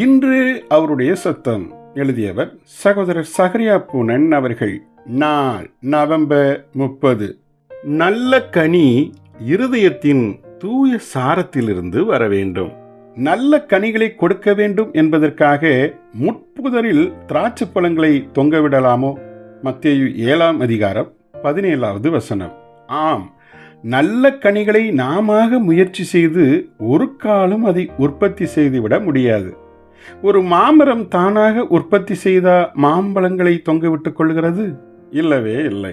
இன்று அவருடைய சத்தம். எழுதியவர் சகோதரர் சகரியா பூனன் அவர்கள். நாள் நவம்பர் 30. நல்ல கனி இருதயத்தின் தூய சாரத்திலிருந்து வர வேண்டும். நல்ல கனிகளை கொடுக்க வேண்டும் என்பதற்காக முட்புதரில் திராட்சை பழங்களை தொங்கவிடலாமோ? மத்தேயு 7ஆம் அதிகாரம் 17வது வசனம். ஆம், நல்ல கனிகளை நாம முயற்சி செய்து ஒரு காலம் அதை உற்பத்தி செய்துவிட முடியாது. ஒரு மாமரம் தானாக உற்பத்தி செய்த மாம்பழங்களை தொங்கவிட்டுக் கொள்கிறது? இல்லவே இல்லை.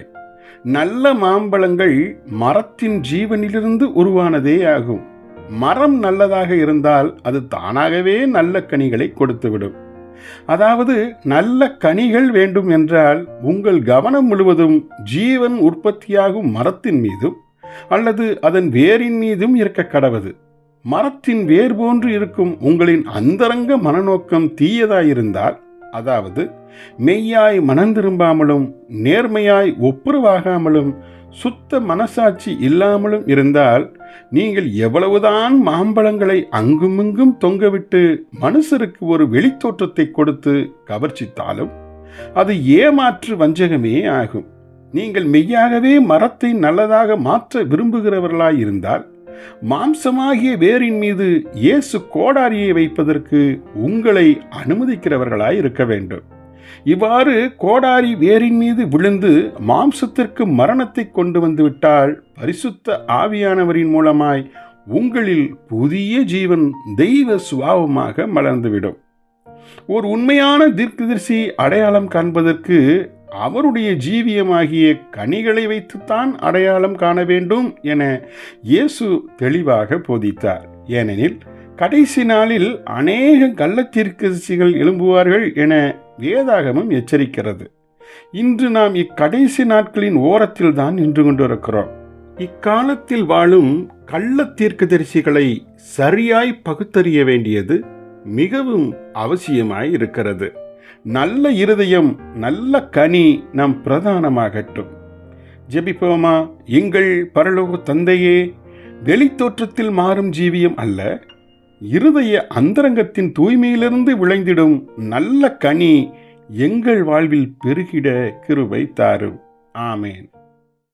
நல்ல மாம்பழங்கள் மரத்தின் ஜீவனிலிருந்து உருவானதே ஆகும். மரம் நல்லதாக இருந்தால் அது தானாகவே நல்ல கனிகளை கொடுத்துவிடும். அதாவது நல்ல கனிகள் வேண்டும் என்றால் உங்கள் கவனம் முழுவதும் ஜீவன் உற்பத்தியாகும் மரத்தின் மீதும் அல்லது அதன் வேரின் மீதும் இருக்க கடவது. மரத்தின் வேர் போன்று இருக்கும் உங்களின் அந்தரங்க மனநோக்கம் தீயதாயிருந்தால், அதாவது மெய்யாய் மனம் திரும்பாமலும் நேர்மையாய் ஒப்புரவாகாமலும் சுத்த மனசாட்சி இல்லாமலும் இருந்தால், நீங்கள் எவ்வளவுதான் மாம்பழங்களை அங்குமிங்கும் தொங்கவிட்டு மனுஷருக்கு ஒரு வெளித்தோற்றத்தை கொடுத்து கவர்ச்சித்தாலும் அது ஏமாற்று வஞ்சகமே ஆகும். நீங்கள் மெய்யாகவே மரத்தை நல்லதாக மாற்ற விரும்புகிறவர்களாயிருந்தால், மாம்சமாகிய வேரின் மீது இயேசு கோடாரியை வைப்பதற்கு உங்களை அனுமதிக்கிறவர்களாய் இருக்க வேண்டும். இவ்வாறு கோடாரி வேரின் மீது விழுந்து மாம்சத்திற்கு மரணத்தை கொண்டு வந்து விட்டால், பரிசுத்த ஆவியானவரின் மூலமாய் உங்களில் புதிய ஜீவன் தெய்வ சுபாவமாக மலர்ந்துவிடும். ஒரு உண்மையான தீர்க்கதரிசி அடையாளம் காண்பதற்கு அவருடைய ஜீவியமாகிய கனிகளை வைத்துத்தான் அடையாளம் காண வேண்டும் என இயேசு தெளிவாக போதித்தார். ஏனெனில் கடைசி நாளில் அநேக கள்ளத்தீர்க்கதரிசிகள் எழும்புவார்கள் என வேதாகமம் எச்சரிக்கிறது. இன்று நாம் இக்கடைசி நாட்களின் ஓரத்தில் தான் நின்று கொண்டிருக்கிறோம். இக்காலத்தில் வாழும் கள்ளத்தீர்க்கதரிசிகளை சரியாய் பகுத்தறிய வேண்டியது மிகவும் அவசியமாய் இருக்கிறது. நல்ல இருதயம், நல்ல கனி நம் பிரதானமாகட்டும். ஜெபிப்போமா? எங்கள் பரலோக தந்தையே, வெளித்தோற்றத்தில் மாறும் ஜீவியம் அல்ல, இருதய அந்தரங்கத்தின் தூய்மையிலிருந்து விளைந்திடும் நல்ல கனி எங்கள் வாழ்வில் பெருகிட கிருபை தாரும். ஆமேன்.